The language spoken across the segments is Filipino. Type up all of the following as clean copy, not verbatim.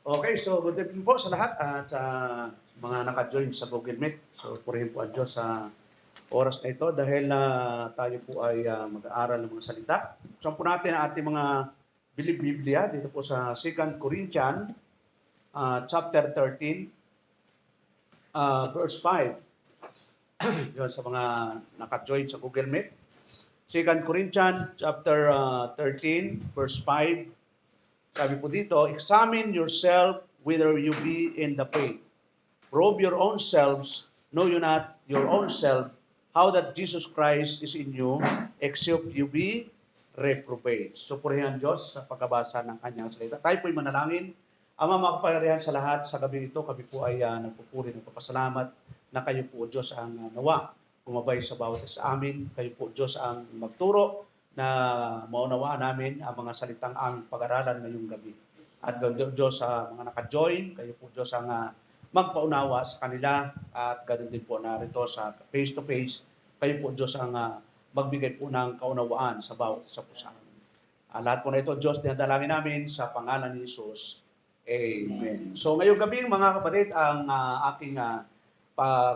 Okay, so good evening po sa lahat at sa mga naka-join sa Google Meet. So purihin po ang Diyos sa oras na ito dahil tayo po ay mag-aaral ng mga salita. Buksan po natin ang ating mga Biblia dito po sa 2 Corinthians chapter 13 verse 5. Yun sa mga naka-join sa Google Meet. 2 Corinthians chapter 13 verse 5. Sabi po dito, examine yourself whether you be in the faith. Prove your own selves, know you not your own self, how that Jesus Christ is in you, except you be reprobate. So purihin ang Diyos sa pagkabasa ng kanyang salita. Tayo po'y manalangin. Ama, makapangyarihan sa lahat, sa gabi ito, kami po ay nagpupuri ng papasalamat na kayo po, Diyos, ang nawa. Kumabay sa bawat sa amin. Kayo po, Diyos, ang magturo na maunawaan namin ang mga salitang aming pag-aralan ngayong gabi. At Diyos sa mga naka-join, kayo po Diyos ang magpaunawa sa kanila at ganoon din po narito sa face-to-face. Kayo po Diyos ang magbigay po ng kaunawaan sa bawat isa po sa amin. Lahat po na ito, Diyos, dinadalangin namin sa pangalan ni Jesus. Amen. So ngayong gabi, mga kapatid, ang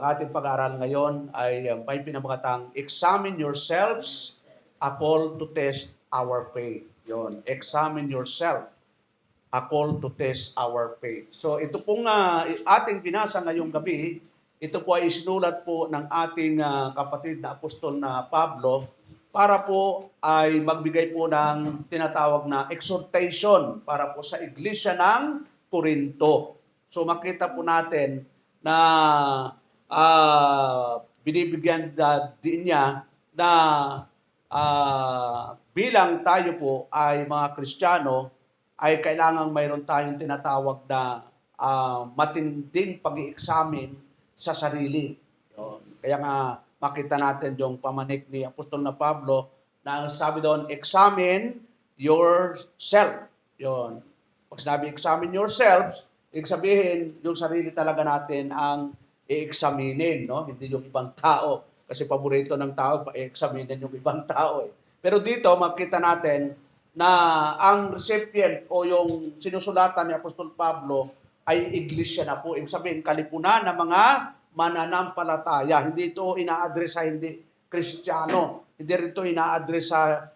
ating pag-aaral ngayon ay may pinamagatang examine yourselves, a call to test our faith. Yon, examine yourself, a call to test our faith. So ito pong ating binasa ngayong gabi, ito po ay isinulat po ng ating kapatid na apostol na Pablo para po ay magbigay po ng tinatawag na exhortation para po sa iglesia ng Corinto. So makita po natin na binibigyan din niya na bilang tayo po ay mga Kristiyano, ay kailangan mayroon tayong tinatawag na matinding pag-i-examine sa sarili. Yun. Kaya nga makita natin yung pamanik ni Apostol na Pablo na sabi doon, examine yourself. Yun. Pag sinabi examine yourselves, ibig sabihin yung sarili talaga natin ang i-examinin, no? Hindi yung ibang tao. Kasi paborito ng tao, pa-examinin yung ibang tao. Pero dito, makita natin na ang recipient o yung sinusulatan ni Apostol Pablo ay iglesia na po. Ibig sabihin, kalipunan ng mga mananampalataya. Hindi ito ina-address sa hindi Kristiyano. Hindi ito ina-address sa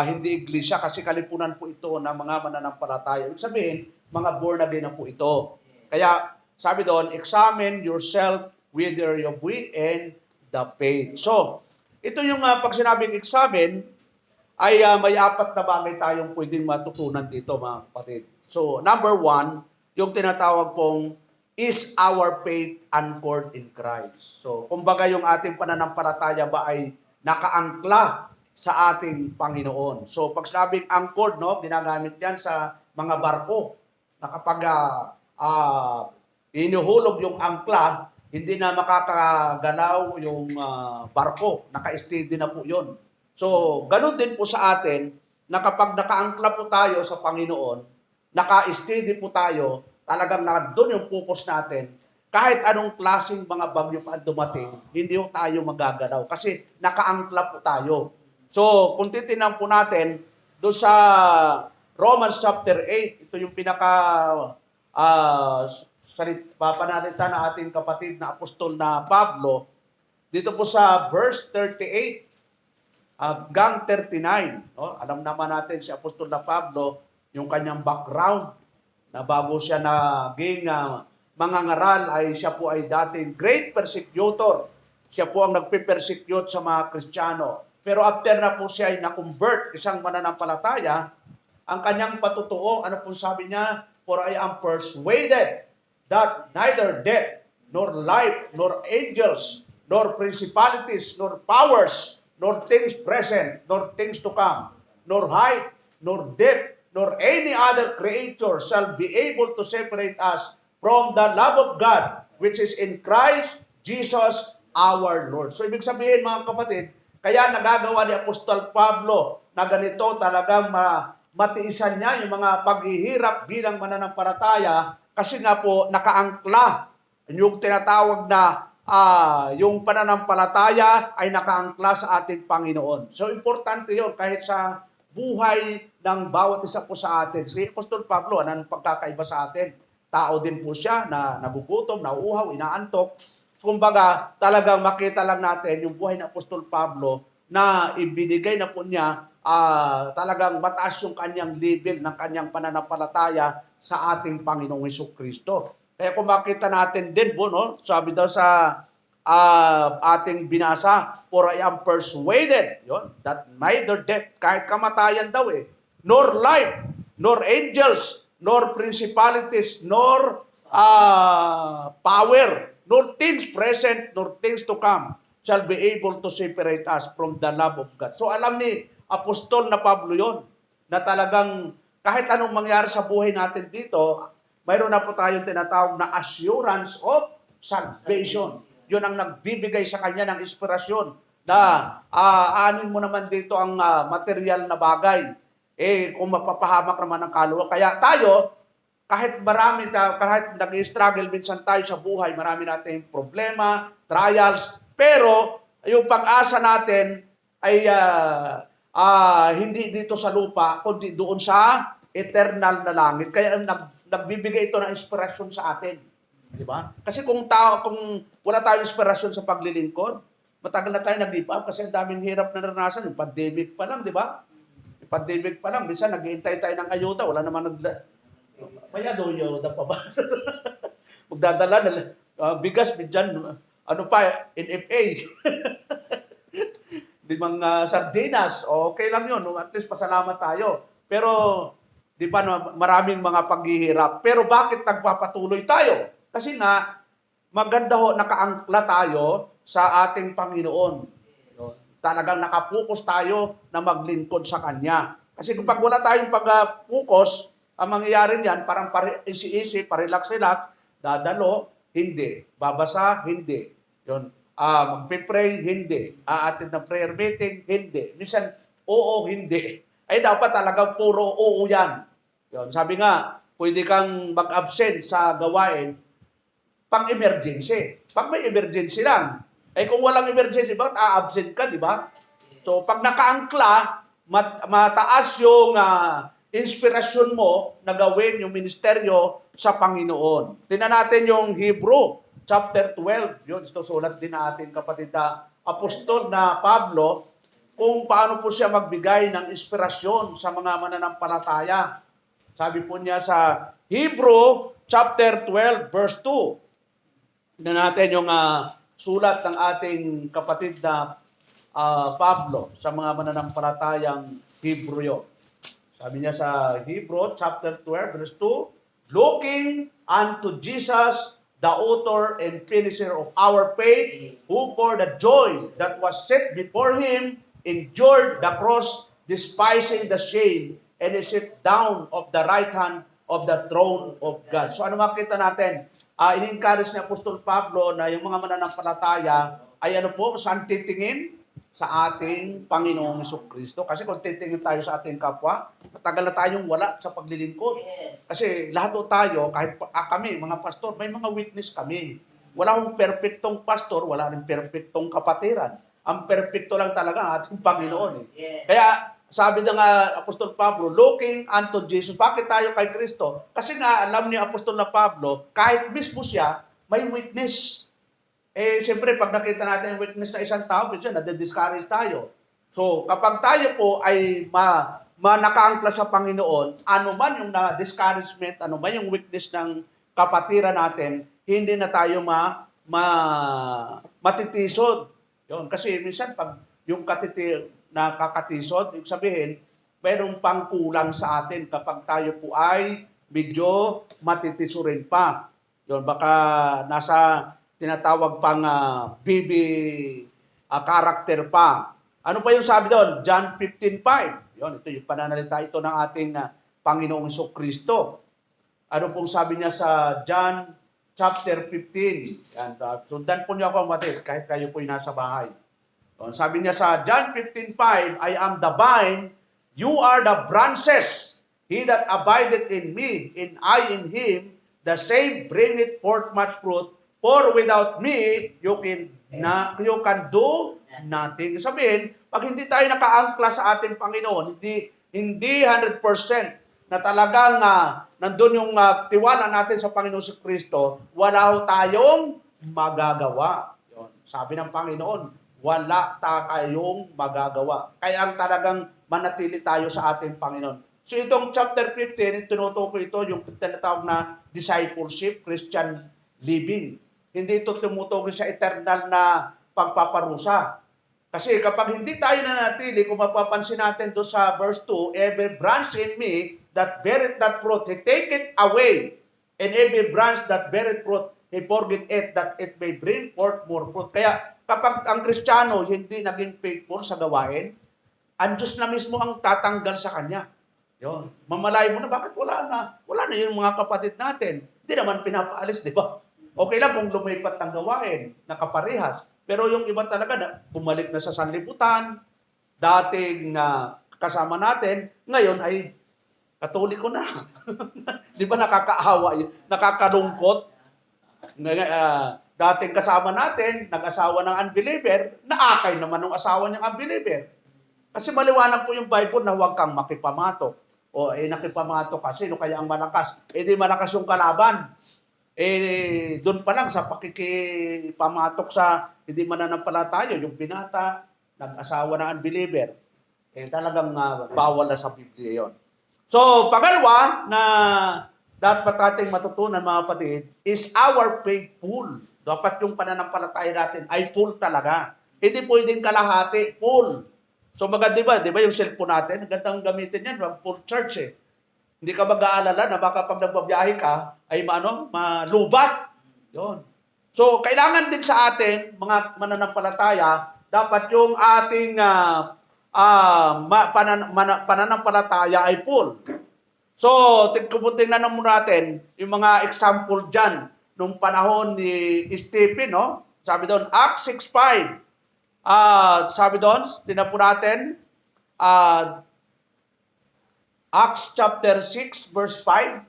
hindi iglesia kasi kalipunan po ito ng mga mananampalataya. Ibig sabihin, mga born again na po ito. Kaya sabi doon, examine yourself whether you be in the faith. So, ito yung pag sinabing examine, ay may apat na bagay tayong pwedeng matutunan dito, mga kapatid. So, number one, yung tinatawag pong, is our faith anchored in Christ? So, kumbaga yung ating pananampalataya ba ay nakaangkla sa ating Panginoon? So, pag sinabing anchored, no, ginagamit yan sa mga barko na kapag inuhulog yung angkla, hindi na makakagalaw yung barko. Naka-steady na po yun. So, ganun din po sa atin na kapag nakaangkla po tayo sa Panginoon, naka-steady po tayo, talagang doon yung focus natin, kahit anong klaseng mga bagyo pa dumating, hindi po tayo magagalaw kasi nakaangkla po tayo. So, kung titignan po natin, doon sa Romans chapter 8, ito yung papanalita ng ating kapatid na apostol na Pablo, dito po sa verse 38 hanggang 39. No? Alam naman natin si apostol na Pablo, yung kanyang background, na bago siya naging mangangaral ay siya po ay dating great persecutor. Siya po ang nagpe-persecute sa mga Kristiyano. Pero after na po siya ay na-convert, isang mananampalataya, ang kanyang patutuo, ano po sabi niya? For I am persuaded that neither death, nor life, nor angels, nor principalities, nor powers, nor things present, nor things to come, nor height, nor depth, nor any other creature shall be able to separate us from the love of God, which is in Christ Jesus our Lord. So, ibig sabihin, mga kapatid, kaya nagagawa ni Apostol Pablo na ganito talagang matiisan niya yung mga paghihirap bilang mananampalataya kasi nga po nakaangkla yung tinatawag na yung pananampalataya ay nakaangkla sa ating Panginoon. So, importante yun kahit sa buhay ng bawat isa po sa atin. Si Apostol Pablo, anong pagkakaiba sa atin? tao din po siya na nagugutom, nauuhaw, inaantok. Kumbaga, talagang makita lang natin yung buhay ng Apostol Pablo na ibinigay na po niya, talagang mataas yung kanyang level ng kanyang pananampalataya sa ating Panginoong Hesukristo. Kaya kung makita natin din po, no, sabi daw sa ating binasa, for I am persuaded, yun, that neither death, kahit kamatayan daw nor life, nor angels, nor principalities, nor power, nor things present, nor things to come, shall be able to separate us from the love of God. So alam ni Apostol na Pablo yon, na talagang kahit anong mangyari sa buhay natin dito, mayroon na po tayong tinatawag na assurance of salvation. Yun ang nagbibigay sa kanya ng inspirasyon na aanin mo naman dito ang material na bagay. Kung mapapahamak naman ang kaluluwa. Kaya tayo, kahit nag-struggle minsan tayo sa buhay, marami nating problema, trials, pero yung pag-asa natin ay hindi dito sa lupa, kundi doon sa eternal na langit. Kaya nagbibigay ito ng inspirasyon sa atin. Di ba? Kasi kung wala tayong inspirasyon sa paglilingkod, matagal na tayo nag-give up kasi ang daming hirap na naranasan. Yung pandemic pa lang, di ba? Yung pandemic pa lang, minsan nag-iintay tayo ng ayuda, wala naman may ayuda pa ba? Magdadala na bigas, bidyan, NFA. Di mga sardinas, okay lang yun. At least pasalamat tayo. Pero, di ba, maraming mga paghihirap. Pero bakit nagpapatuloy tayo? Kasi nga, maganda nakaangkla tayo sa ating Panginoon. Talagang nakapokus tayo na maglingkod sa Kanya. Kasi kung pag wala tayong pag-focus, ang mangyayari niyan, parang easy-easy, parelax-relax, dadalo, hindi. Babasa, hindi. Yun. Magpipray, hindi. Aattend ng prayer meeting, hindi. Minsan, oo, hindi. Ay dapat talagang puro oo yan. Yun. Sabi nga, pwede kang mag-absent sa gawain pang-emergency. Pag may emergency lang. Kung walang emergency, bakit a-absent ka, di ba? So, pag nakaangkla, mataas yung inspirasyon mo na gawin yung ministeryo sa Panginoon. Tingnan natin yung Hebrew, chapter 12. Yun, ito sulat din natin, kapatid na Apostol na Pablo, kung paano po siya magbigay ng inspirasyon sa mga mananampalataya. Sabi po niya sa Hebrew, chapter 12, verse 2. Tingnan natin yung sulat ng ating kapatid na Pablo sa mga mananampalatayang Hebrew. Sabi niya sa Hebrew chapter 12 verse 2, looking unto Jesus, the author and finisher of our faith, who for the joy that was set before him endured the cross, despising the shame, and is set down of the right hand of the throne of God. So ano makita natin? In-encourage ni Apostol Pablo na yung mga mananampalataya ay saan titingin? Sa ating Panginoong Hesukristo. Kasi kung titingin tayo sa ating kapwa, matagal na tayong wala sa paglilingkod. Kasi lahat tayo, kahit kami, mga pastor, may mga weakness kami. Wala akong perfectong pastor, wala rin perfectong kapatiran. Ang perfecto lang talaga ang ating Panginoon. Kaya sabi ng Apostol Pablo, looking unto Jesus. Bakit tayo kay Kristo? Kasi nga, alam ni Apostol na Pablo, kahit mismo siya, may weakness. Siyempre, pag nakita natin yung weakness na isang tao, minsan nade-discourage tayo. So, kapag tayo po ay nakaangkla sa Panginoon, ano man yung discouragement, ano man yung weakness ng kapatiran natin, hindi na tayo matitisod. Yun. Kasi minsan, pag yung nakakatisod, ibig sabihin, mayroong pangkulang sa atin kapag tayo po ay medyo matitisurin pa. Yun, baka nasa tinatawag pang baby character pa. Ano pa yung sabi doon? John 15:5. Yun, ito yung pananalita ito ng ating Panginoong Hesukristo. Ano pong sabi niya sa John chapter 15? Yan, sundan po niyo ako matid kahit kayo po yung nasa bahay. Yun, sabi niya sa John 15:5, I am the vine, you are the branches. He that abideth in me, and I in him, the same bringeth forth much fruit. For without me, you can do nothing. Sabihin, pag hindi tayo nakaangkla sa ating Panginoon, hindi 100% na talagang nandun yung tiwala natin sa Panginoon si Kristo, wala ho tayong magagawa. Yun. Sabi ng Panginoon, wala tayong magagawa. Kaya ang talagang manatili tayo sa ating Panginoon. So itong chapter 15, tinutukoy ito yung tinatawag na discipleship, Christian living. Hindi ito tumutukoy sa eternal na pagpaparusa. Kasi kapag hindi tayo nanatili, kung mapapansin natin doon sa verse 2, every branch in me that beareth not fruit, he take it away. And every branch that beareth fruit, he forget it, that it may bring forth more fruit. Kaya kapag ang Kristiyano hindi naging faithful sa gawain, ang Diyos na mismo ang tatanggal sa kanya. Yun. Mamalayan mo na, bakit wala na? Wala na yung mga kapatid natin. Hindi naman pinapaalis, di ba? Okay lang kung lumipat ng gawain, nakaparehas. Pero yung iba talaga, bumalik na sa sanlibutan, dating kasama natin, ngayon ay Katoliko na. Di ba nakakaawa yun? Nakakalungkot. Dating kasama natin, nag-asawa ng unbeliever, naakay naman ng asawa ng unbeliever. Kasi maliwanag po yung Bible na huwag kang makipamato. O nakipamato ka, sino kaya ang malakas? Di malakas yung kalaban. Doon pa lang sa pakikipamatok sa hindi mananampalataya, yung binata, nag-asawa ng unbeliever, talagang bawal na sa Biblia yon. So, pangalawa na dapat ating matutunan mga kapatid is our faith full. Dapat yung pananampalataya natin ay full talaga. Hindi pwedeng kalahati, full. So maganda di ba yung cellphone natin, gandang gamitin yan, full charge eh. Hindi ka mag-aalala na baka pag nagbabiyahe ka, ay malubat. Yun. So kailangan din sa atin, mga mananampalataya, dapat yung ating pananampalataya ay full. So, tingnan muna natin yung mga example dyan nung panahon ni Stephen, no? Sabi doon, Acts 6:5. Sabi doon, tinan po natin, Acts chapter 6 verse 5.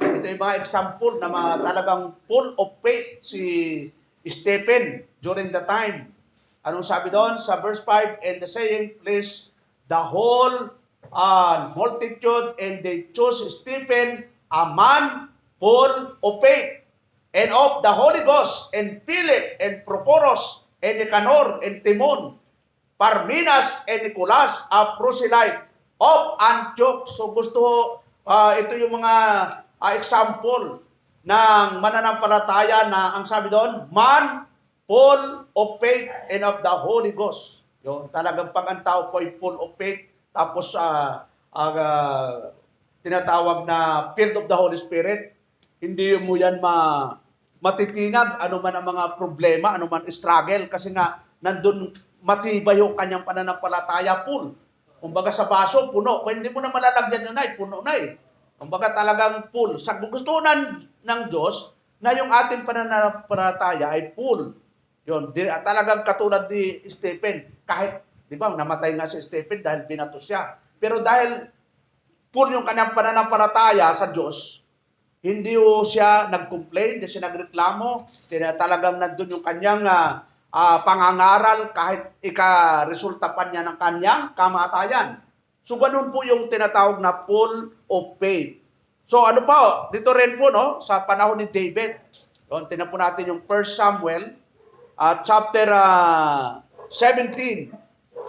Ito yung mga example na mga talagang full of faith si Stephen during the time. Anong sabi doon? Sa verse 5, and the saying pleased the whole multitude, and they chose Stephen, a man full of faith, and of the Holy Ghost, and Philip, and Prochorus, and Nicanor, and Timon, Parmenas, and Nicolas, a proselyte of Antioch. So gusto, ito yung mga example ng mananampalataya na ang sabi doon, man full of faith and of the Holy Ghost. Yung talagang pag ang tao po ay full of faith, tapos tinatawag na filled of the Holy Spirit, hindi mo yan matitinag, ano man ang mga problema, ano man struggle, kasi nga nandun matibay yung kanyang pananampalataya full. Kumbaga sa baso, puno. Kung hindi mo na malalagyan yun na, puno na eh. Kumbaga talagang full. Sa gusto ng Diyos na yung ating pananampalataya ay full. Yun, talagang katulad ni Stephen. Kahit, di ba, namatay nga si Stephen dahil binato siya. Pero dahil full yung kanyang pananampalataya sa Diyos, hindi siya nag-complain, hindi siya nagreklamo, talagang nandun yung kanyang pangangaral kahit ika-resulta pa niya ng kanyang kamatayan. So, ganun po yung tinatawag na full of faith. So, ano po, dito rin po, no, sa panahon ni David, tinan po natin yung 1 Samuel, chapter 17,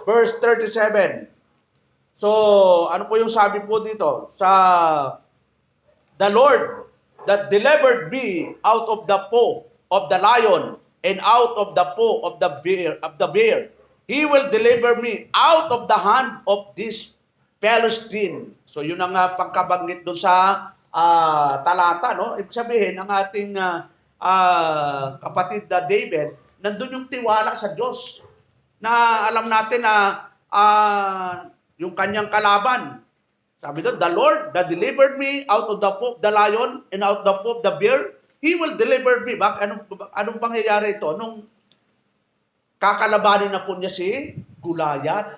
verse 37. So, ano po yung sabi po dito? Sa the Lord that delivered me out of the paw of the lion and out of the paw of the bear. He will deliver me out of the hand of this Philistine. So yun ang pagkabanggit doon sa talata, no? Ibig sabihin, ang ating kapatid na David, nandun yung tiwala sa Diyos. Na alam natin na yung kanyang kalaban, sabi doon, the Lord that delivered me out of the paw of the lion and out of the paw of the bear, He will deliver me back. Anong pangyayari ito? Nung kakalabanin na po niya si Goliath.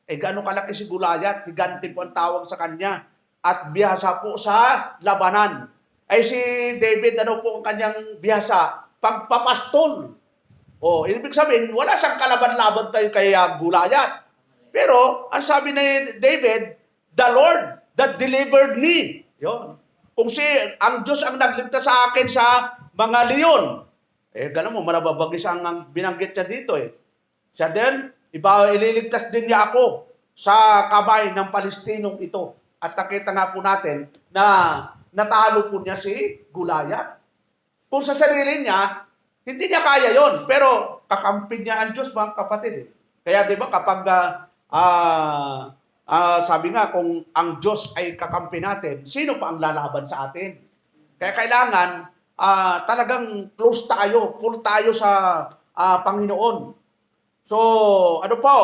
Gaano kalaki si Goliath? Higanti po ang tawag sa kanya. At bihasa po sa labanan. Si David, ano po ang kanyang bihasa? Pagpapastol. Ibig sabihin, wala siyang kalaban-laban tayo kay Goliath. Pero, ang sabi ni David, the Lord that delivered me. Yun. Kung ang Diyos ang nagligtas sa akin sa mga leon, gano'n mo, malababagis ang binanggit niya dito Siya din, ililigtas din niya ako sa kamay ng Palestinong ito. At nakita nga po natin na natalo po niya si Goliath. Kung sa sarili niya, hindi niya kaya yon, pero kakampi niya ang Diyos, mga kapatid. Kaya di ba kapag sabi nga, kung ang Diyos ay kakampi natin, sino pa ang lalaban sa atin? Kaya kailangan talagang close tayo, full tayo sa Panginoon. So, ano po?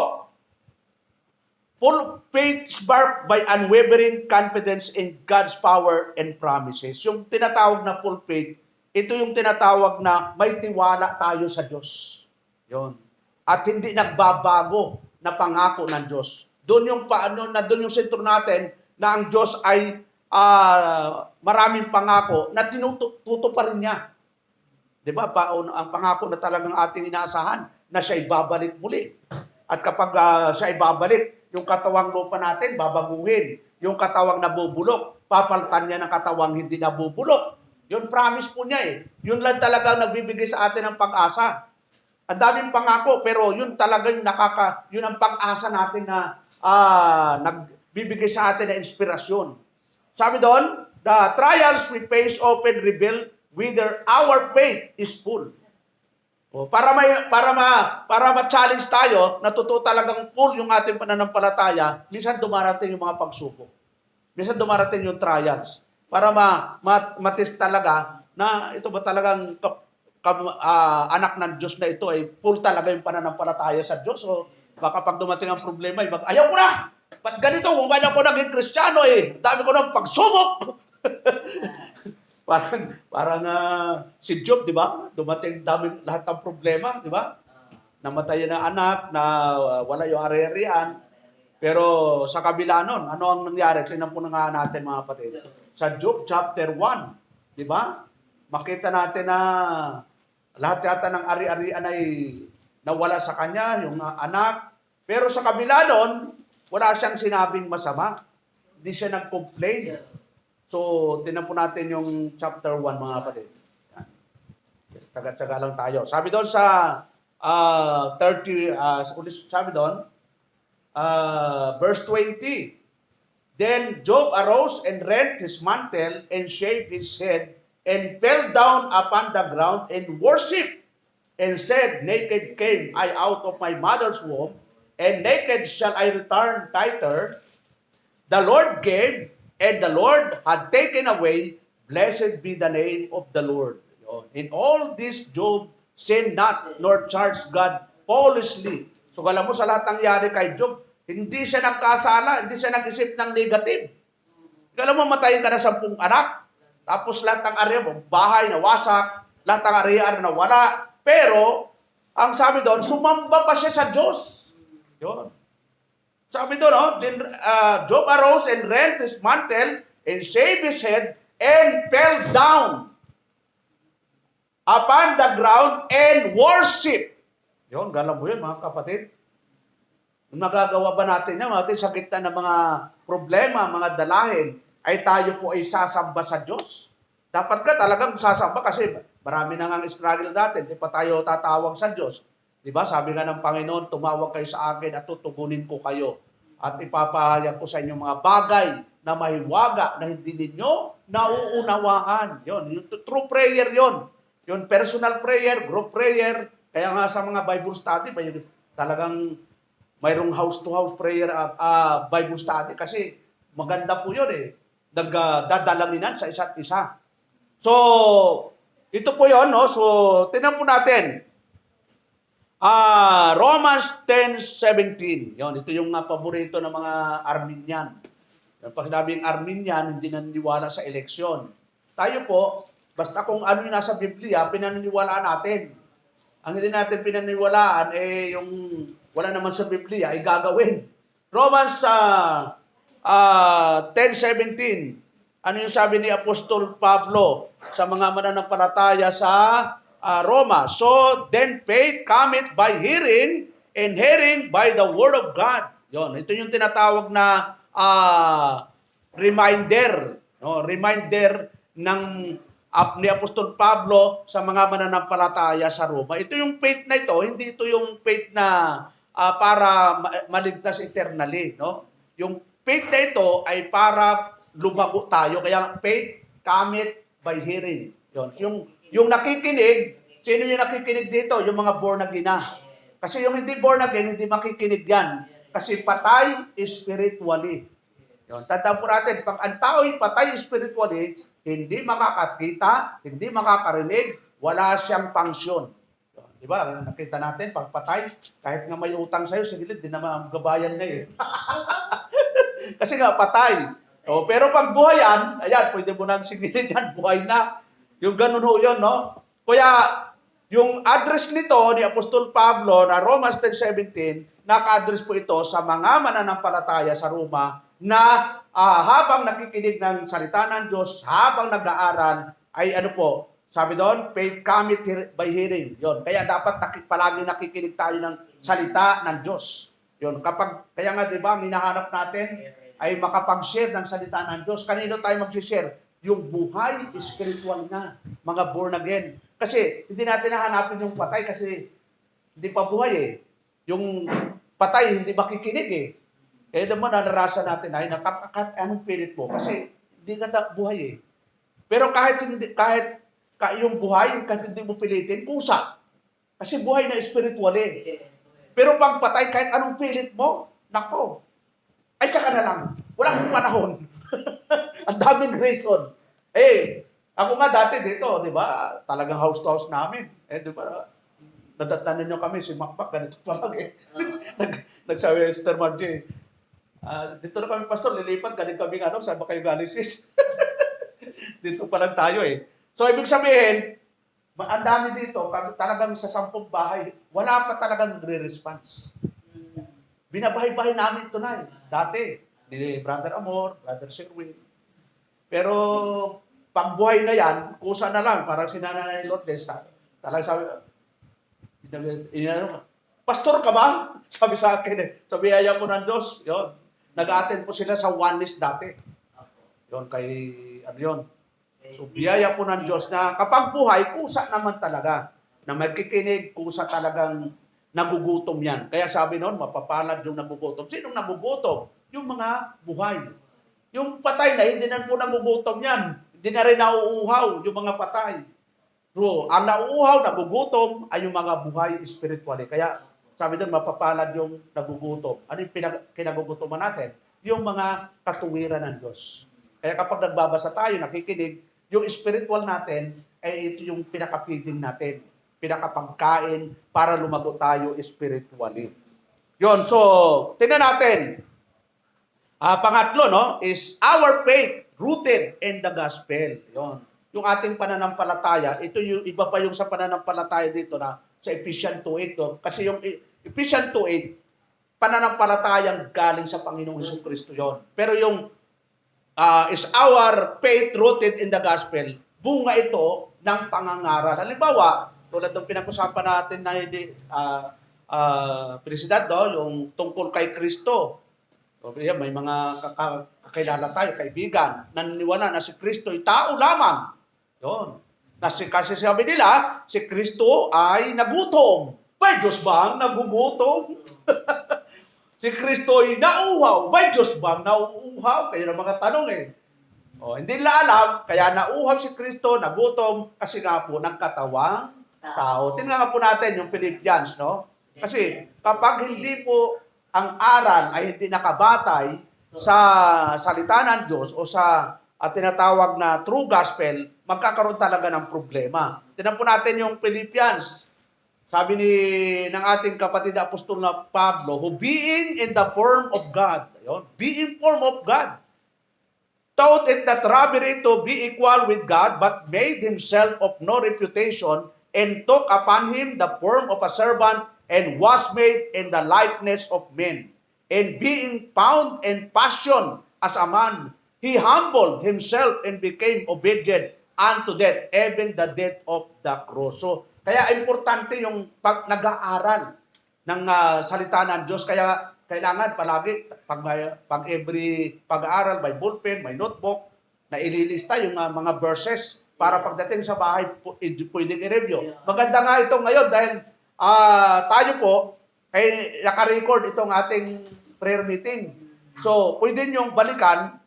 Full faith is marked by unwavering confidence in God's power and promises. Yung tinatawag na full faith, ito yung tinatawag na may tiwala tayo sa Diyos. Yon. At hindi nagbabago na pangako ng Diyos. Doon yung sentro natin na ang Diyos ay maraming pangako na tinututuparin niya. 'Di ba? Ang pangako na talagang ating inaasahan na siya ibabalik muli. At kapag siya ibabalik, yung katawang lupa natin babaguhin. Yung katawang nabubulok, papalitan niya ng katawang hindi nabubulok. Yun promise po niya Yun lang talaga nagbibigay sa atin ng pag-asa. Ang daming pangako, pero yun talaga yun ang pag-asa natin na nagbibigay sa atin ng inspirasyon. Sabi doon, the trials we face often reveal whether our faith is full. Para ma-challenge tayo, na totoo talagang full yung ating pananampalataya, minsan dumarating yung mga pagsubok. Minsan dumarating yung trials. Para matest talaga na ito ba talagang anak ng Diyos na ito ay full talaga yung pananampalataya sa Diyos. So, baka pag dumating ang problema, ayaw ko na! Ba't ganito? Kung kaya ako naging Kristiyano dami ko ng pagsubok! parang si Job, di ba? Dumating lahat ng problema, di ba? Namatay na anak, na wala yung ari-arian. Pero sa kabila nun, ano ang nangyari? Tingnan po na nga natin, mga kapatid. Sa Job chapter 1, di ba? Makita natin na lahat yata ng ari-arian ay nawala sa kanya, yung anak. Pero sa kabila nun, wala siyang sinabing masama. Hindi siya nag-complain. So, tingnan po natin yung chapter 1, mga kapatid. Yes, taga-tsaga lang tayo. Sabi doon sa 30, sabi doon, verse 20, Then Job arose and rent his mantle and shaved his head and fell down upon the ground and worshipped and said, Naked came I out of my mother's womb, and naked shall I return thither. The Lord gave, and the Lord had taken away. Blessed be the name of the Lord. In all this, Job sinned not, nor charged God foolishly. So, alam mo, sa lahat ng nangyari kay Job, hindi siya nagkasala, hindi siya nag-isip ng negative. Alam mo, matayin ka na 10 anak, tapos lahat ng area mo, bahay na wasak, lahat ng area na wala. Pero, ang sabi doon, sumamba pa siya sa Diyos. Yun. Sabi doon, Job arose and rent his mantle and shaved his head and fell down upon the ground and worship. Yun, galang mo yun, mga kapatid. Magagawa ba natin yan? Sa gitna ng mga problema, mga dalahin, ay tayo po ay sasamba sa Diyos. Dapat ka talagang sasamba kasi marami na nga struggle natin. Di pa tayo tatawag sa Diyos. Di ba? Sabi nga ng Panginoon, tumawag kayo sa akin at tutugunin ko kayo. At ipapahayag ko sa inyo mga bagay na mahiwaga na hindi ninyo nauunawaan. Yun, yung true prayer yun. Yung personal prayer, group prayer. Kaya nga sa mga Bible study, talagang mayroong house-to-house prayer, Bible study. Kasi maganda po yun Nagdadalanginan sa isa't isa. So, ito po yun, no? So, tingnan po natin. Romans 10:17. Yun, ito yung paborito ng mga Arminian. Pag sinabing Arminian, hindi naniniwala sa eleksyon. Tayo po, basta kung ano yung nasa Biblia, pinaniniwalaan natin. Ang hindi natin pinaniniwalaan, yung wala naman sa Biblia, ay gagawin. Romans 10:17. Ano yung sabi ni Apostol Pablo sa mga mananampalataya sa Roma? So, then faith cometh by hearing, and hearing by the word of God. Yon, ito yung tinatawag na reminder No, reminder ng ni Apostol Pablo sa mga mananampalataya sa Roma. Ito yung faith na ito, hindi ito yung faith na para maligtas eternally, no? Yung faith na ito ay para lumago tayo. Kaya faith cometh by hearing. Yung nakikinig, sino yung nakikinig dito? Yung mga born again na. Kasi yung hindi born again, hindi makikinig yan. Kasi patay spiritually. Tandaan po natin, pag ang tao'y patay spiritually, hindi makakakita, hindi makakarinig, wala siyang function. Di ba? Nakita natin, pag patay, kahit nga may utang sa'yo, sige, hindi na magabayan na eh. Kasi nga, patay. Pero pag buhayan, ayan, pwede mo nang sigilin yan, buhay na. Yung ganun ho yun, no? Kaya, yung address nito ni Apostol Pablo na Romans 10:17, naka-address po ito sa mga mananampalataya sa Roma na habang nakikinig ng salita ng Diyos, habang nag-aaral, ay ano po, sabi doon, faith cometh by hearing. Yon. Kaya dapat palagi nakikinig tayo ng salita ng Diyos. Yon. Kaya nga, di ba, ang hinahanap natin ay makapag-share ng salita ng Diyos. Kanino tayo mag-share? Yung buhay spiritual na, mga born again. Kasi hindi natin hahanapin yung patay kasi hindi pa buhay eh. Yung patay hindi makikinig eh. Kaya naman naranasan natin ay anong pilit mo kasi hindi ka buhay eh. Pero kahit yung buhay, kahit hindi mo pilitin, kusa. Kasi buhay na spiritual eh. Pero pag patay, kahit anong pilit mo, nako, ay tsaka na lang. Wala akong panahon. Ang daming reason. Ako nga dati dito, di ba? Talagang house to house namin. Di ba? Nadatnanan nyo kami, si Makmak, ganito pa lang eh. Nagsabi yung Sister Margie, dito na kami, Pastor, lilipat, galing kami, sabi kayo galing sis. Dito pa lang tayo eh. So, ibig sabihin, ang dami dito, talagang sa 10 bahay, wala pa talagang nagre-response. Binabahay-bahay namin ito na eh. Dati, ni Brother Amor, Brother Sherwin. Pero, pag buhay na yan, kusa na lang, parang sinanay ni Lourdes, talagang sabi, Pastor ka ba? Sabi sa akin eh. Sa biyaya po ng Diyos. Yun. Nag-attend po sila sa oneness dati. Yun, yun. So, biyaya po ng Diyos na kapag buhay, kusa naman talaga. Na magkikinig, kusa talagang nagugutom yan. Kaya sabi noon, mapapalad yung nagugutom. Sinong nagugutom? Yung mga buhay. Yung patay na, hindi na po nagugutom yan. Hindi na rin nauuhaw yung mga patay. Bro, ang nauuhaw, nagugutom, ay yung mga buhay spiritually. Kaya, sabi doon, mapapalad yung nagugutom. Ano yung kinagugutoman natin? Yung mga katuwiran ng Diyos. Kaya kapag nagbabasa tayo, nakikinig, yung spiritual natin, ay ito yung pinaka-feeding natin. Pinaka-pagkain para lumago tayo spiritually. Yon, so, tingnan natin. Pangatlo, no, is our faith rooted in the gospel. Yon. Yung ating pananampalataya, ito yung iba pa yung sa pananampalataya dito na sa Ephesians 2:8. No? Kasi yung Ephesians 2:8, pananampalatayang galing sa Panginoong Jesucristo yon. Pero yung is our faith rooted in the gospel, bunga ito ng pangangaral. Halimbawa, tulad ng pinag-usapan natin na Presidente, yung tungkol kay Kristo. May mga kakilala tayo, kaibigan, naniniwala na si Kristo ay tao lamang. Yun. Kasi sabi nila, si Kristo ay nagutom. May Diyos bang nagugutom? Si Kristo ay nauuhaw. May Diyos bang nauuhaw? Kaya na mga tanong eh. Hindi nila alam, kaya nauuhaw si Kristo, nagutom, kasi nga po, nagkatawang tao. Tingnan nga po natin yung Philippians, no? Kasi kapag hindi po ang aral ay hindi nakabatay sa salita ng Diyos o sa tinatawag na true gospel, magkakaroon talaga ng problema. Tingnan po natin yung Philippians. Sabi ng ating kapatid apostol na Pablo, who being in the form of God, yun, being form of God, thought it not robbery to be equal with God, but made himself of no reputation, and took upon him the form of a servant, and was made in the likeness of men. And being found in passion as a man, he humbled himself and became obedient unto death, even the death of the cross. So, kaya importante yung pag nag-aaral ng salita ng Diyos. Kaya kailangan palagi, pag every pag-aaral, may ballpen, may notebook, na ililista yung mga verses para pagdating sa bahay, pwedeng i-review. Maganda nga ito ngayon dahil tayo po, ay naka-record itong ating prayer meeting. So, pwede niyong balikan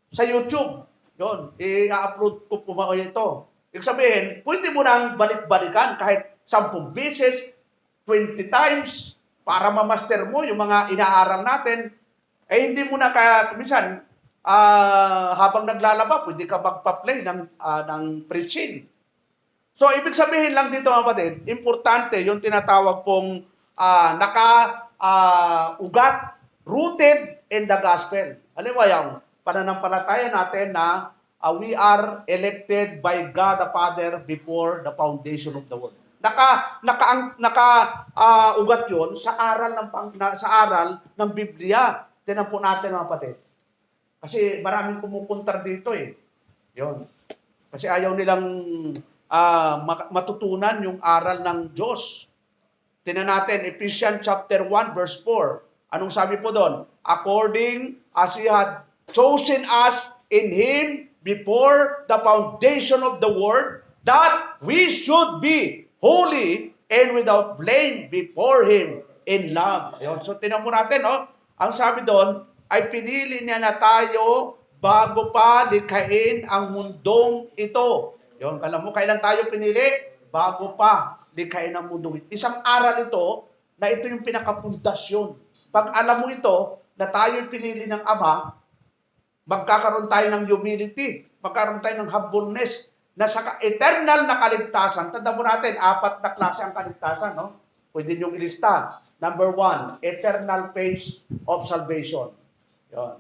sa YouTube. Yun, i-upload ko po ito. Ibig sabihin, pwede mo nang balik-balikan kahit 10 beses, 20 times, para ma-master mo yung mga inaaral natin. Eh, hindi mo na minsan, habang naglalaba, pwede ka magpa-play ng preaching. So, ibig sabihin lang dito mga kapatid, importante yung tinatawag pong ugat, rooted in the gospel. Alam mo yung pananampalataya natin na we are elected by God the Father before the foundation of the world. Ugat 'yon sa aral ng Biblia. Tingnan po natin mga kapatid. Kasi maraming pumupuntar dito eh. 'Yon. Kasi ayaw nilang matutunan yung aral ng Diyos. Tingnan natin Ephesians chapter 1 verse 4. Anong sabi po doon? According as He had chosen us in Him before the foundation of the world, that we should be holy and without blame before Him in love. Ayun. So, tinan mo natin, no? Ang sabi doon, ay pinili niya na tayo bago pa likhain ang mundong ito. Yun, alam mo, kailan tayo pinili? Bago pa likhain ang mundong ito. Isang aral ito, na ito yung pinakapundasyon. Pag alam mo ito, na tayo pinili ng Ama, magkakaroon tayo ng humility, magkakaroon tayo ng humbleness, na sa eternal na kaligtasan. Tanda mo natin, 4 na klase ang kaligtasan, no? Pwede niyong ilista. Number 1, eternal phase of salvation. Yon.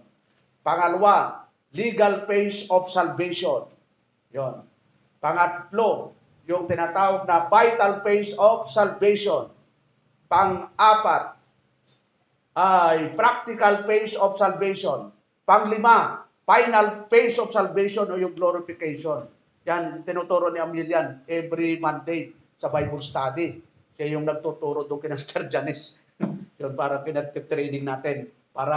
Pangalawa, legal phase of salvation. Yon. Pangatlo, yung tinatawag na vital phase of salvation. Pang-apat, ay practical phase of salvation. Pang-lima, final phase of salvation o yung glorification. Yan, tinuturo ni Amilian every Monday sa Bible study. Siya yung nagtuturo doon kina Sir Janice. Yun, para pinag-training natin. Para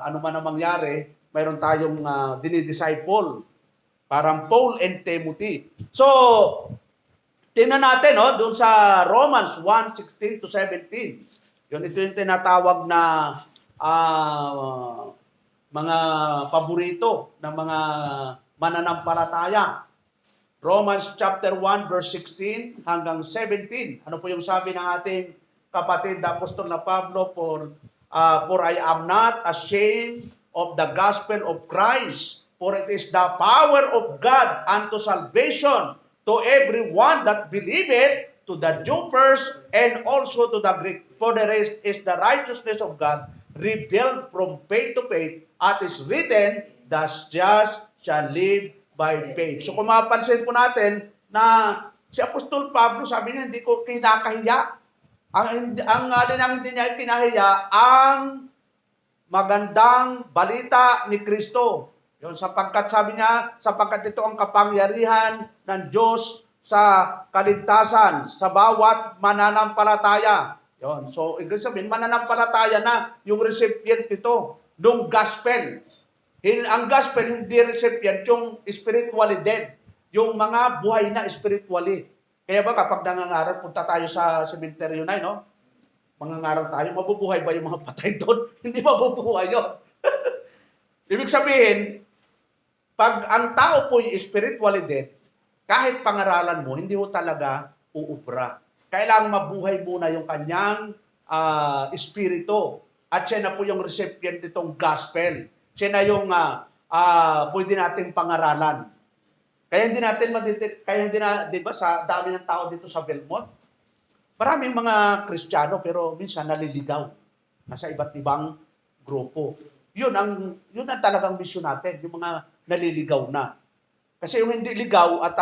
ano man ang mangyari, mayroon tayong dinidisciple. Parang Paul and Timothy. So, tingnan natin, no, doon sa Romans 1:16 to 17. Yun, ito yung tinatawag na mga paborito ng mga mananampalataya. Romans chapter 1 verse 16 hanggang 17. Ano po yung sabi ng ating kapatid Apostol na Pablo? For I am not ashamed of the gospel of Christ, for it is the power of God unto salvation to everyone that believeth, to the Jew first, and also to the Greek. For the rest is the righteousness of God revealed from faith to faith, as is written, the just shall live by faith. So kung mapansin po natin na si Apostol Pablo, sabi niya, hindi ko kinakahiya. Ang hindi niya kinahiya, ang magandang balita ni Kristo. Yun, sapagkat sabi niya, sapagkat ito ang kapangyarihan ng Diyos sa kaligtasan sa bawat mananampalataya. Yun, so ibig sabihin, mananampalataya na yung recipient nito, nung gospel. Ang gospel, hindi recipient, yung spiritually dead. Yung mga buhay na spiritually. Kaya ba kapag nangangaral, punta tayo sa cemetery na, no? Mangangaral tayo, mabubuhay ba yung mga patay doon? Hindi mabubuhay yun. Ibig sabihin, pag ang tao po yung spiritually dead, kahit pangaralan mo, hindi mo talaga uubra. Kailangan mabuhay muna yung kanyang espiritu. At siya na po yung recipient nitong gospel. Siya na yung pwede nating pangaralan. Kaya hindi natin di ba, sa dami ng tao dito sa Belmont, maraming mga Kristiyano pero minsan naliligaw. Nasa iba't ibang grupo. Yun ang talagang misyon natin, yung mga naliligaw na. Kasi yung hindi ligaw at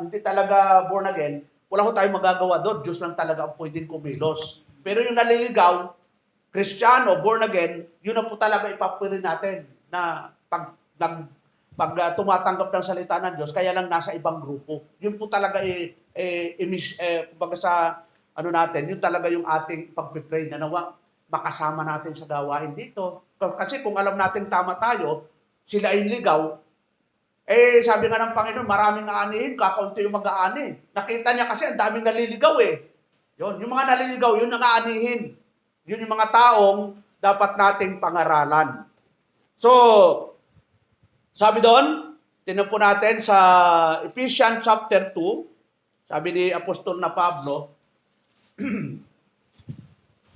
hindi talaga born again, wala ko tayong magagawa doon. Diyos lang talaga ang pwedeng kumilos. Pero yung naliligaw, Kristiyano, born again, yun na po talaga ipapili natin na pag tumatanggap ng salita ng Diyos, kaya lang nasa ibang grupo. Yun po talaga kumbaga sa natin, yun talaga yung ating pagpipray na nawa makasama natin sa gawain dito. Kasi kung alam natin tama tayo, sila ay ligaw, Sabi nga ng Panginoon, maraming aanihin, kakaunti yung mag-aani. Nakita niya kasi ang daming naliligaw eh. Yun, yung mga naliligaw, yun ang aanihin. Yun yung mga taong dapat nating pangaralan. So, sabi doon, tingnan po natin sa Ephesians chapter 2, sabi ni Apostol na Pablo,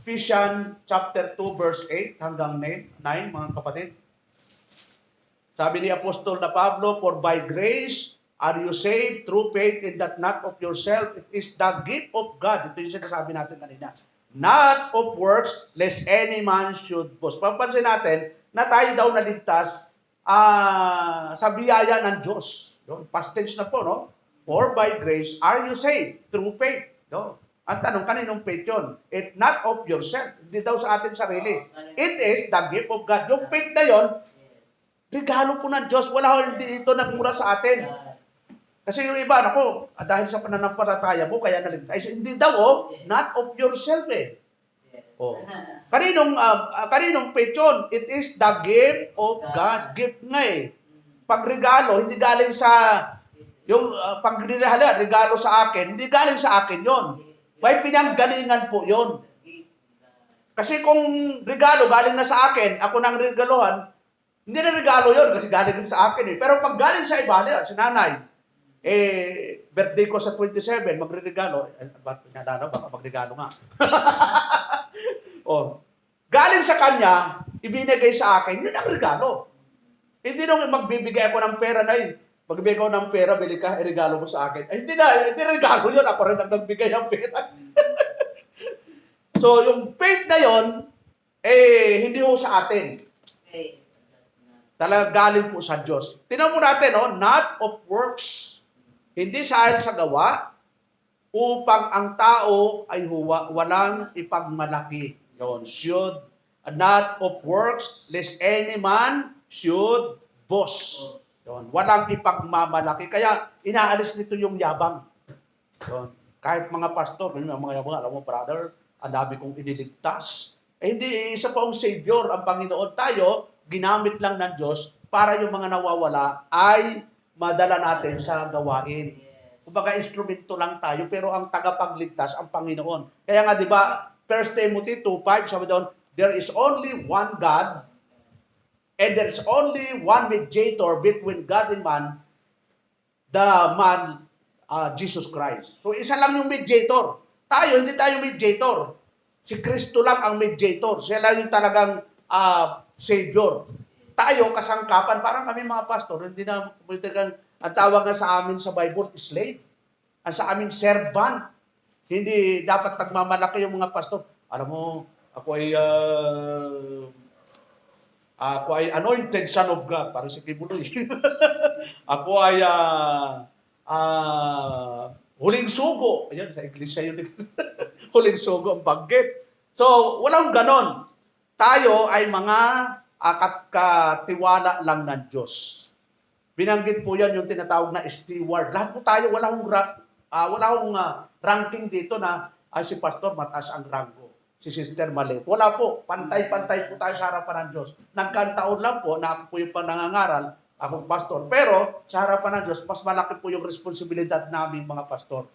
Ephesians chapter 2 verse 8 hanggang 9, mga kapatid. Sabi ni Apostol na Pablo, "For by grace are you saved through faith, and that not of yourself, it is the gift of God." Ito yung sinasabi natin kanina. Not of works, lest any man should boast. Papansin natin na tayo daw naligtas sa biyaya ng Diyos. Past tense na po, no? For by grace are you saved through faith. No? Ang tanong, kaninong faith yun? It not of yourself. Hindi daw sa atin sarili. It is the gift of God. Yung faith na yun, regalo po ng Diyos. Wala hindi ito nagmura sa atin. Kasi yung iba, naku, dahil sa pananampalataya mo, kaya naligtas. Hindi daw, not of yourself eh. Oh. Kaninong faith yun? It is the gift of God. Gift nga eh. Pagregalo, hindi galing sa, yung regalo sa akin, hindi galing sa akin yon. May pinanggalingan po yon. Kasi kung regalo galing na sa akin, ako nang regaluhan, hindi na regalo yon kasi galing sa akin eh. Pero pag galing sa iba, si nanay, birthday ko sa 27, magre-regalo. Baka magregalo nga. Oh, galing sa kanya, ibinigay sa akin, yun ang regalo. Hindi nung magbibigay ako ng pera na yun. Magbibigay ako ng pera, bili ka, regalo mo sa akin. Hindi regalo yun. Ako rin ang nagbigay ng pera. So, yung faith na yun, hindi ho sa atin. Talagang galing po sa Diyos. Tingnan mo natin, not of works. Hindi sa gawa, upang ang tao ay walang ipagmalaki. Yun, should, not of works, lest any man should boast. Yun, walang ipagmamalaki. Kaya inaalis nito yung yabang. Yun. Kahit mga pastor, mga yabang, alam mo brother, ang dami kong iniligtas. Hindi, isa po ang Savior, ang Panginoon. Tayo, ginamit lang ng Diyos para yung mga nawawala ay madala natin sa gawain. Kumbaga, instrumento lang tayo, pero ang tagapagligtas, ang Panginoon. Kaya nga, di ba, 1 Timothy 2:5, sabi doon, there is only one God, and there is only one mediator between God and man, the man, Jesus Christ. So, isa lang yung mediator. Tayo, hindi tayo mediator. Si Kristo lang ang mediator. Siya lang yung talagang Savior. Tayo, kasangkapan, parang kami mga pastor, hindi na, ang tawag nga sa amin sa Bible, slave. Ang sa amin, servant. Hindi dapat nagmamalaki yung mga pastor. Alam mo, ako ay anointed son of God. Parang si Kibuloy. Ako ay huling sugo. Ayan, sa iglesia yun. Huling sugo ang banggit. So, walang ganon. Tayo ay mga katiwala lang ng Diyos. Binanggit po yan yung tinatawag na steward. Lahat po tayo, wala akong ranking dito na si pastor mataas ang rango, si sister maliit. Wala po. Pantay-pantay po tayo sa harapan ng Diyos. Nagkantaon lang po na ako po yung panangangaral, akong pastor. Pero sa harapan ng Diyos, mas malaki po yung responsibilidad namin mga pastor.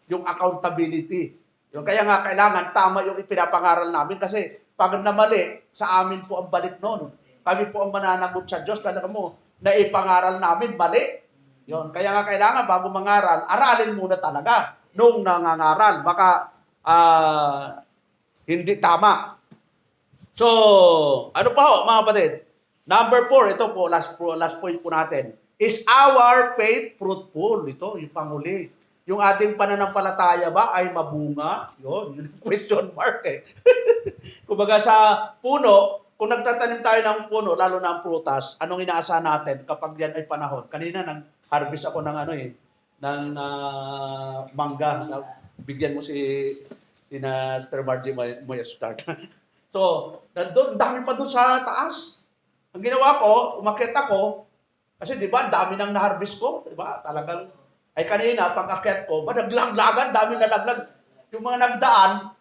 Yung accountability. Kaya nga kailangan tama yung ipinapangaral namin kasi pag namali, sa amin po ang balik noon. Kami po ang mananagot sa Diyos. Talaga mo, na ipangaral namin, mali. Yun. Kaya nga kailangan bago mangaral, aralin muna talaga nung nangangaral. Baka hindi tama. So, ano pa ho, mga kapatid? Number 4, ito po, last point po natin. Is our faith fruitful? Ito, yung panghuli. Yung ating pananampalataya ba ay mabunga? Yun, yung question mark eh. Kumbaga sa puno, kung nagtatanim tayo ng puno, lalo na ang prutas, anong inaasahan natin kapag yan ay panahon? Kanina, nang-harvest ako ng mangga. Bigyan mo si Sir Margie Moya start. So, doon, dami pa doon sa taas. Ang ginawa ko, umakyat ako, kasi di ba, dami nang na-harvest ko, di ba? Talagang, ay kanina, pag-akyat ko, naglag-lagan, dami nalaglag. Yung mga nagdaan,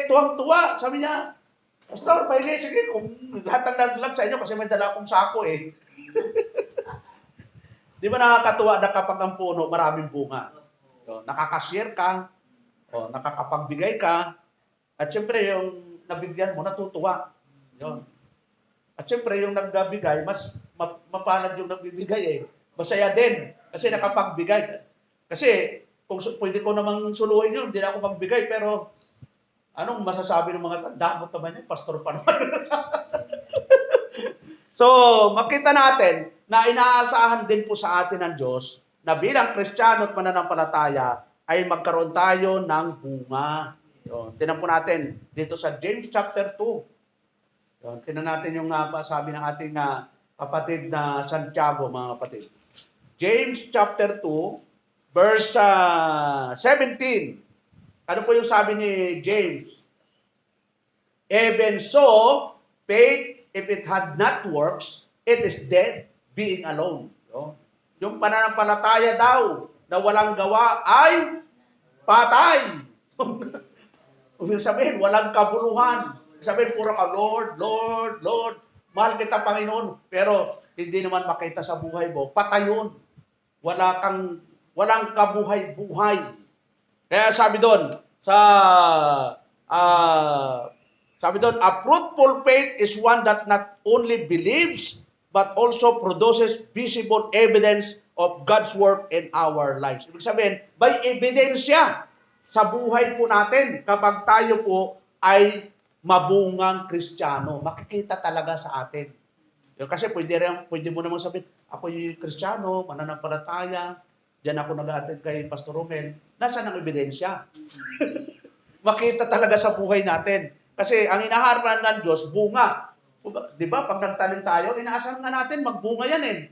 tuwang-tuwa, sabi niya, Pastor, sige, kung lahat ng naglag sa inyo, kasi may dala akong sako eh. Di ba nakakatuwa na kapag ang puno, maraming bunga? Yun, nakakashare ka, o nakakapagbigay ka, at siyempre yung nabigyan mo, natutuwa. Yun. At siyempre yung nagbibigay, mas mapalad yung nagbibigay eh. Masaya din, kasi nakapagbigay. Kasi kung pwede ko namang suluhin yun, hindi na ako magbigay, pero anong masasabi ng mga damot naman yun? Pastor pa naman. So, makita natin na inaasahan din po sa atin ng Diyos na bilang Kristiyano at mananampalataya ay magkaroon tayo ng bunga. Yun. Tingnan po natin dito sa James chapter 2. Yun. Tingnan natin yung sabi ng ating kapatid na Santiago, mga kapatid. James chapter 2, verse 17. Ano po yung sabi ni James? Even so, faith, if it had not works, it is dead, being alone. Yung pananampalataya daw na walang gawa ay patay. Ibig sabihin, walang kabuluhan. Sabihin, puro ka, Lord, Lord, Lord. Mahal kita, Panginoon. Pero hindi naman makita sa buhay mo. Patay yun. Walang kabuhay-buhay. Kaya sabi doon, sabi doon, a fruitful faith is one that not only believes, but also produces visible evidence of God's work in our lives. Ibig sabihin, by ebidensya sa buhay po natin, kapag tayo po ay mabungang Kristiyano, makikita talaga sa atin. Kasi pwede mo namang sabihin, ako yung Kristiyano, mananampalataya, diyan ako nag-attend kay Pastor Romel. Nasaan ang ebidensya? Makita talaga sa buhay natin. Kasi ang inaharap ng Diyos, bunga. Di ba? Pag nagtanim tayo, inaasahan nga natin, magbunga yan eh.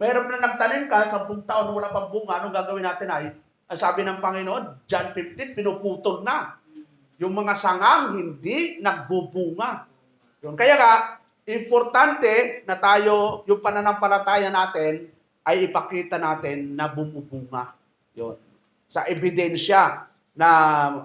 Mayroon na nagtanim ka, 10 taon wala pang bunga, anong gagawin natin ay, ang sabi ng Panginoon, John 15, pinuputol na. Yung mga sangang hindi nagbubunga. Yun. Kaya nga, importante na tayo, yung pananampalataya natin, ay ipakita natin na bumubunga. Yun. Sa ebidensya na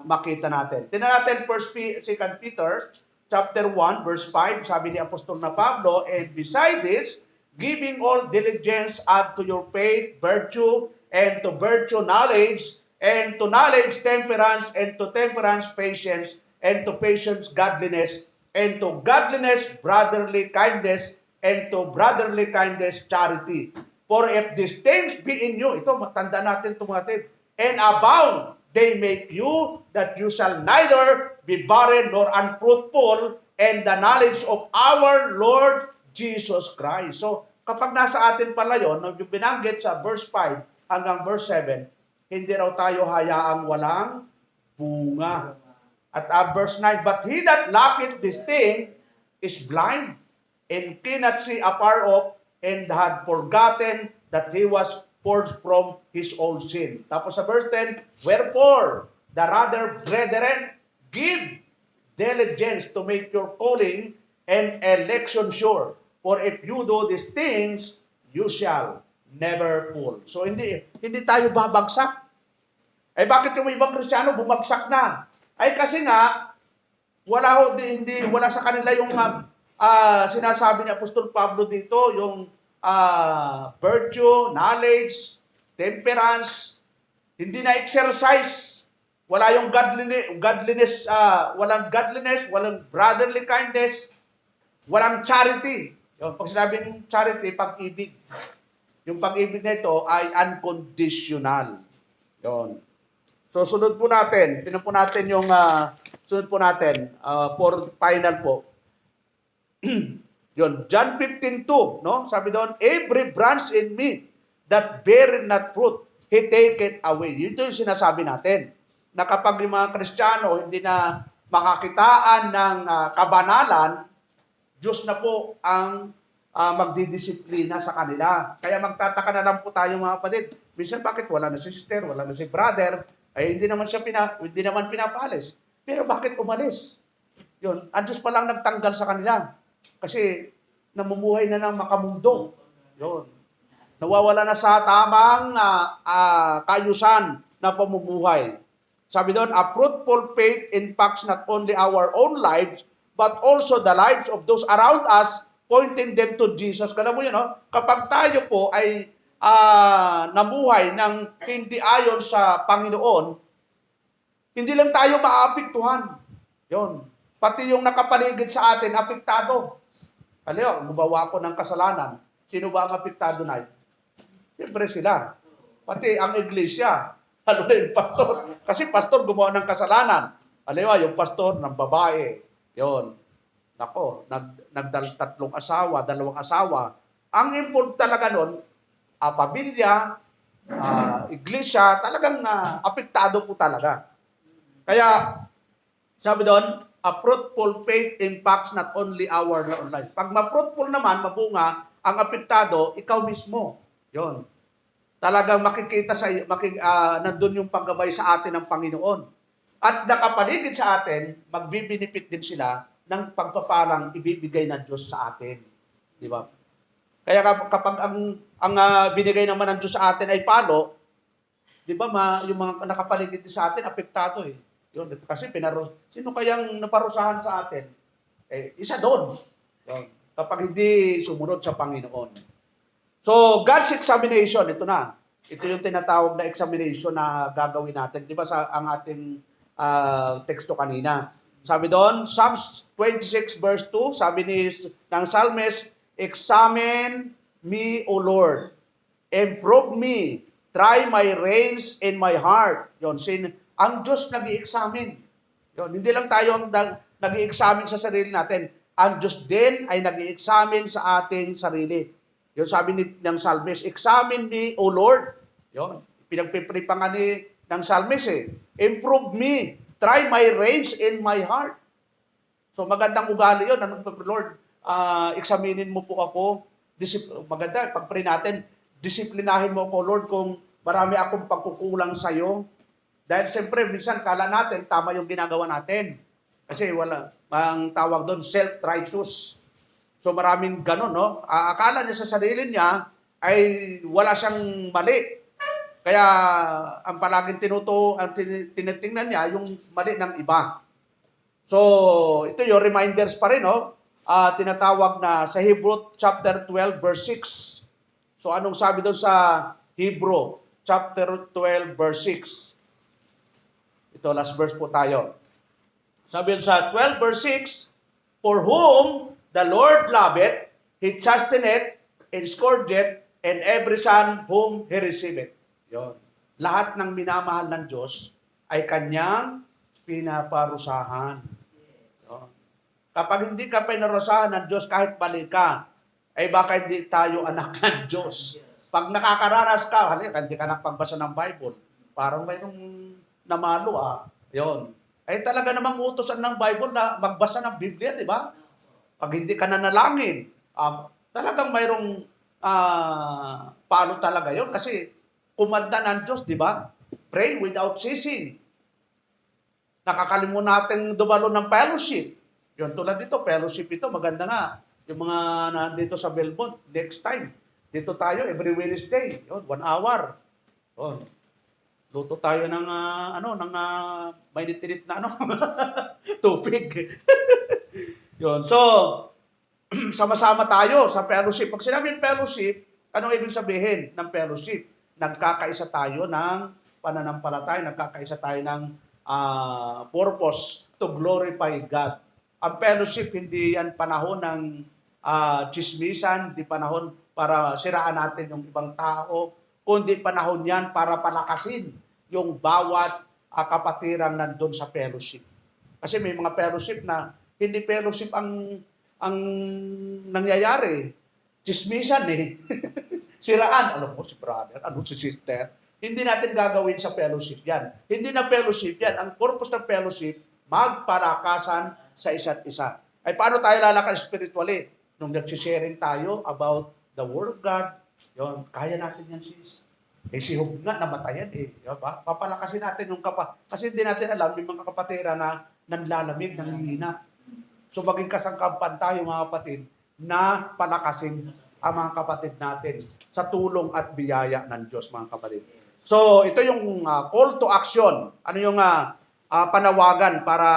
makita natin. Tingnan natin 2 Peter chapter 1 verse 5, sabi ni Apostol na Pablo, and beside this, giving all diligence, add to your faith virtue, and to virtue knowledge, and to knowledge temperance, and to temperance patience, and to patience godliness, and to godliness brotherly kindness, and to brotherly kindness charity. For if these things be in you, ito matanda natin tumatid, and abound, they make you that you shall neither be barren nor unfruitful in the knowledge of our Lord Jesus Christ. So, kapag nasa atin pala yun, yung binanggit sa verse 5 hanggang verse 7, hindi raw tayo hayaang walang bunga. At verse 9, but he that lacketh this thing is blind and cannot see afar off, and had forgotten that he was purged from his old sin. Tapos sa verse 10, wherefore, the rather, brethren, give diligence to make your calling and election sure. For if you do these things, you shall never fall. So hindi tayo babagsak. Ay bakit yung ibang Kristiyano bumagsak na? Ay kasi nga wala sa kanila yung sinasabi ni Apostol Pablo dito, yung virtue, knowledge, temperance, hindi na exercise, wala yung godliness, walang godliness, walang brotherly kindness, walang charity. Yung pag sinabing charity, pag-ibig. Yung pag-ibig na ito ay unconditional. Yun. So, sunod po natin. Tinan po natin yung, sunod po natin, for final po. Yun, John 15:2, no? Sabi doon, every branch in me that bear not fruit, he take it away. Ito yung sinasabi natin. Na kapag yung mga Kristiyano hindi na makakitaan ng kabanalan, Diyos na po ang magdidisiplina sa kanila. Kaya magtataka na lang po tayo mga kapatid. Minsan bakit wala na si sister, wala na si brother, ay hindi naman pinapalis. Pero bakit umalis? Yun, ang Diyos pa lang nagtanggal sa kanila. Kasi namumuhay na ng makamundo. Yun. Nawawala na sa tamang kayusan na pamumuhay. Sabi doon, a fruitful faith impacts not only our own lives, but also the lives of those around us, pointing them to Jesus. Kala mo yun, no? Kapag tayo po ay nabuhay ng hindi ayon sa Panginoon, hindi lang tayo maaapektuhan. Yon. Pati yung nakapaligid sa atin, apektado. Kaya, gumawa ako ng kasalanan. Sino ba ang apektado na yun? Siyempre sila. Pati ang iglesia. Ano yung pastor? Kasi pastor gumawa ng kasalanan. Alam yung pastor ng babae. Yon. Nako, tatlong asawa, dalawang asawa. Ang important talaga nun, pamilya, iglesia, talagang apektado po talaga. Kaya, sabi doon, a fruitful faith impacts not only our life. Pag ma-fruitful naman, mabunga, ang apektado, ikaw mismo. Yon. Talagang makikita nandun yung paggabay sa atin ng Panginoon. At nakapaligid sa atin, magbibinipit din sila ng pagpapalang ibibigay ng Diyos sa atin. Di ba? Kaya kapag ang binigay naman ng Diyos sa atin ay palo, di ba yung mga nakapaligid sa atin, apektado eh. Yun, kasi sino kayang naparusahan sa atin? Isa doon. Yun. Kapag hindi sumunod sa Panginoon. So, God's examination, ito na. Ito yung tinatawag na examination na gagawin natin. Di ba ang ating teksto kanina? Sabi doon, Psalms 26 verse 2, sabi ng psalmist, examine me, O Lord, and prove me, try my reins in my heart. Yon, ang Diyos nag-i-examine. Yon, hindi lang tayo ang nag-i-examine sa sarili natin. Ang Diyos din ay nag-i-examine sa ating sarili. Yon, sabi ng psalmist, examine me, O Lord. Yon, pinagpipray pa nga ng psalmist improve me, try my reins in my heart. So magandang ugali yun. Lord, examinin mo po ako. Maganda, pag-pray natin, disiplinahin mo ako, Lord, kung marami akong pagkukulang sa iyo. Dahil siyempre, minsan kala natin, tama yung ginagawa natin. Kasi ang tawag doon, self-righteous. So maraming ganun, no? Akala niya sa sarili niya ay wala siyang mali. Kaya ang palaging tinitingnan niya yung mali ng iba. So, ito yung reminders pa rin, no? Tinatawag na sa Hebrew chapter 12 verse 6. So, anong sabi doon sa Hebrew chapter 12 verse 6? Ito, last verse po tayo. Sabi sa 12 verse 6, for whom the Lord loveth, He chasteneth and scourgeth, and every son whom He receiveth. Yon. Lahat ng minamahal ng Diyos ay Kanyang pinaparusahan. Yon. Kapag hindi ka pinarusahan ng Diyos kahit mali ka, ay baka hindi tayo anak ng Diyos. Pag nakakaranas ka, hindi ka nagpagbasa ng Bible, parang mayroong namalo Yon. Ay talaga namang utosan ng Bible na magbasa ng Biblia, di ba? Pag hindi ka nanalangin, talagang mayroong paano talaga yon kasi kumanda ng Diyos, di ba? Pray without ceasing. Nakakalimutan natin dumalo ng fellowship. Yun, tulad dito, fellowship ito, maganda nga. Yung mga nandito sa Belmont, next time, dito tayo every Wednesday. Yun, 1 hour. Yun. Luto tayo ng, mainit-init na, tubig. Yun, so, sama-sama tayo sa fellowship. Pag sinabing fellowship, anong ibig sabihin ng fellowship? Nagkakaisa tayo ng pananampalataya, nagkakaisa tayo ng purpose to glorify God. Ang fellowship, hindi yan panahon ng chismisan, hindi panahon para siraan natin yung ibang tao, kundi panahon yan para palakasin yung bawat kapatirang nandun sa fellowship. Kasi may mga fellowship na hindi fellowship ang nangyayari. Chismisan siraan, alam mo si brother, si sister, hindi natin gagawin sa fellowship yan. Hindi na fellowship yan. Ang purpose ng fellowship, magpalakasan sa isa't isa. Ay paano tayo lalakas spiritually? Nung nagsisharing tayo about the Word of God, yun, kaya natin yan sis. Si Hug nga namatayan papalakasin natin yung kasi hindi natin alam yung mga kapatira na nanlalamig, nanghihina. So maging kasangkapan tayo mga kapatid na palakasin ang mga kapatid natin sa tulong at biyaya ng Diyos, mga kapatid. So, ito yung call to action. Ano yung panawagan para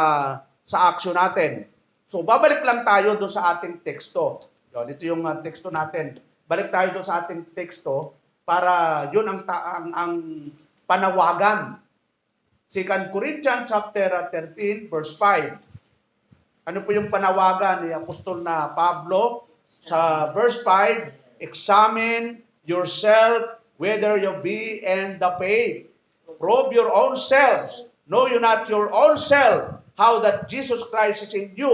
sa action natin? So, babalik lang tayo doon sa ating teksto. Ito yung teksto natin. Balik tayo doon sa ating teksto para yun ang panawagan. 2 Corinthians chapter 13 verse 5. Ano po yung panawagan ni Apostol na Pablo? Sa verse 5, examine yourself whether you be in the faith. Prove your own selves. Know you not your own self, how that Jesus Christ is in you,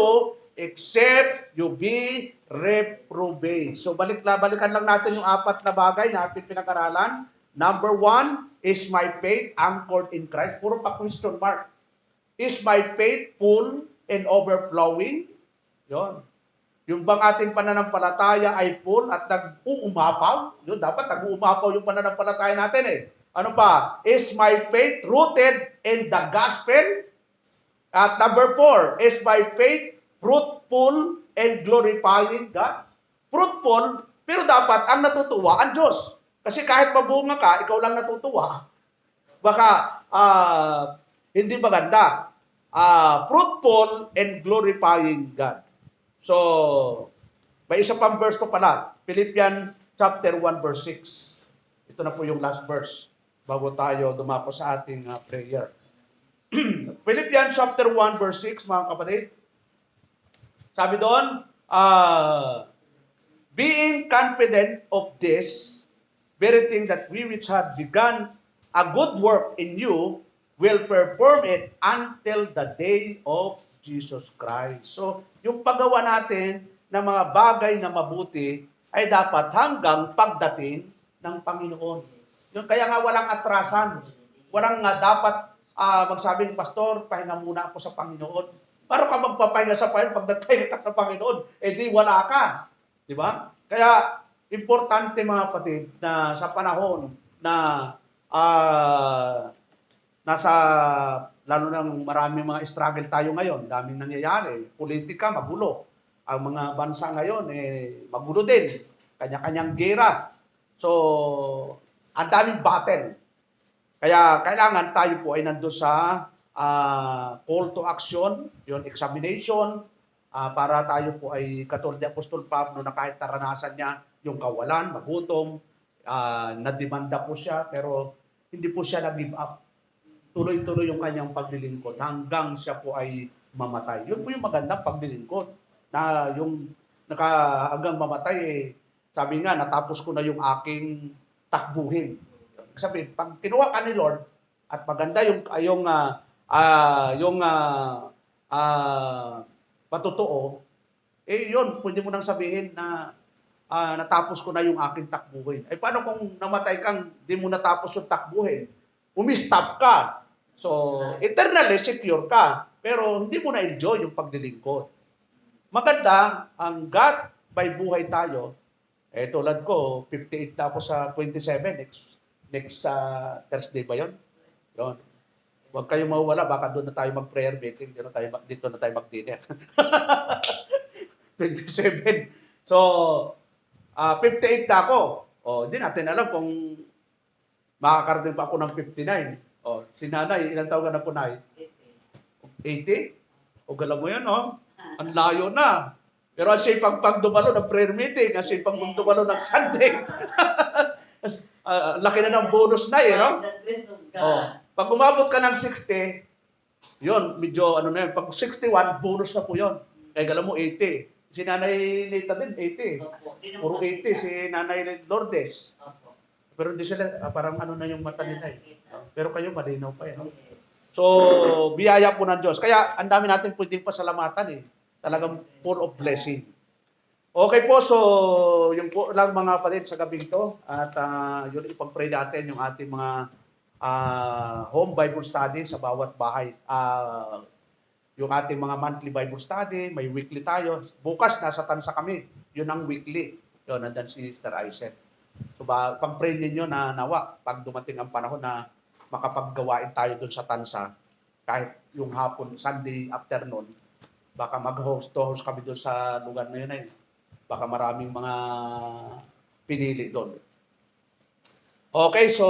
except you be reprobate. So balikan lang natin yung apat na bagay na ating pinag-aralan. Number 1, is my faith anchored in Christ? Puro pa question mark. Is my faith full and overflowing? Yon. Yung bang ating pananampalataya ay full at nag-uumapaw? Yun, dapat nag-uumapaw yung pananampalataya natin eh. Ano pa? Is my faith rooted in the gospel? At number 4, is my faith fruitful and glorifying God? Fruitful, pero dapat ang natutuwa ang Diyos. Kasi kahit mabunga ka, ikaw lang natutuwa. Baka hindi maganda. Fruitful and glorifying God. So, may isa pang verse pa pala. Philippians chapter 1 verse 6. Ito na po yung last verse bago tayo dumako sa ating prayer. Philippians chapter 1 verse 6, mga kapatid. Sabi doon, being confident of this, very thing that we which had begun a good work in you will perform it until the day of Jesus Christ. So, yung paggawa natin ng mga bagay na mabuti ay dapat hanggang pagdating ng Panginoon. Yung kaya nga walang atrasan. Walang dapat magsabing, Pastor, pahinga muna ako sa Panginoon. Paano ka magpapahinga sa Panginoon pag nagpahinga ka sa Panginoon? Eh di wala ka. Di ba? Kaya, importante mga kapatid na sa panahon na nasa, lalo nang maraming mga struggle tayo ngayon, daming nangyayari, politika, magulo. Ang mga bansa ngayon, magulo din. Kanya-kanyang gera. So, ang daming battle. Kaya kailangan tayo po ay nandun sa call to action, yung examination, para tayo po ay katulad ni Apostol Pablo na kahit taranasan niya yung kawalan, magutom, nadimanda po siya, pero hindi po siya nag-give up. Tuloy-tuloy yung kanyang paglilingkod hanggang siya po ay mamatay. Yun po yung magandang paglilingkod. Na yung hanggang mamatay, sabi nga, natapos ko na yung aking takbuhin. Sabi, pag kinuha ka ni Lord, at maganda yung patotoo, yun, pwede mo nang sabihin na natapos ko na yung aking takbuhin. Paano kung namatay kang di mo natapos yung takbuhin? Umistop ka. So, eternally secure ka. Pero hindi mo na-enjoy yung paglilingkod. Maganda, ang God, by buhay tayo, tulad ko, 58 na ako sa 27, next Thursday ba yun? Yun. Huwag kayong mawala, baka doon na tayo mag-prayer meeting, dito na tayo mag-dinner. 27. So, 58 na ako. Hindi natin alam kung makakarating pa ako ng 59. Si nanay, ilang taon ka na po, nay? 80? O gala mo yan, Ang layo na. Pero ang sipag pag dumalo ng prayer meeting, ang sipag pag dumalo ng Sunday. Laki na ng bonus na no? Pag umabot ka ng 60, yun, medyo na yun. Pag 61, bonus na po yun. Kaya gala mo 80. Si Nanay Nita din, 80. Puro 80, si Nanay Lourdes. Pero hindi sila, parang na yung mata nila Pero kayo, malinaw pa So, biyaya po ng Diyos. Kaya, ang dami natin pwedeng pasalamatan Talagang full of blessing. Okay po, so, yung po lang mga kapatid sa gabi ito. At yun, ipag-pray natin yung ating mga home Bible study sa bawat bahay. Yung ating mga monthly Bible study, may weekly tayo. Bukas, nasa tansa kami. Yun ang weekly. Yun, nandan si Sister Aisen. So, pag-pray ninyo na nawa, pag dumating ang panahon na makapaggawain tayo dun sa tansa, kahit yung hapon, Sunday afternoon, baka mag-host kami dun sa lugar na yun Baka maraming mga pinili doon. Okay, so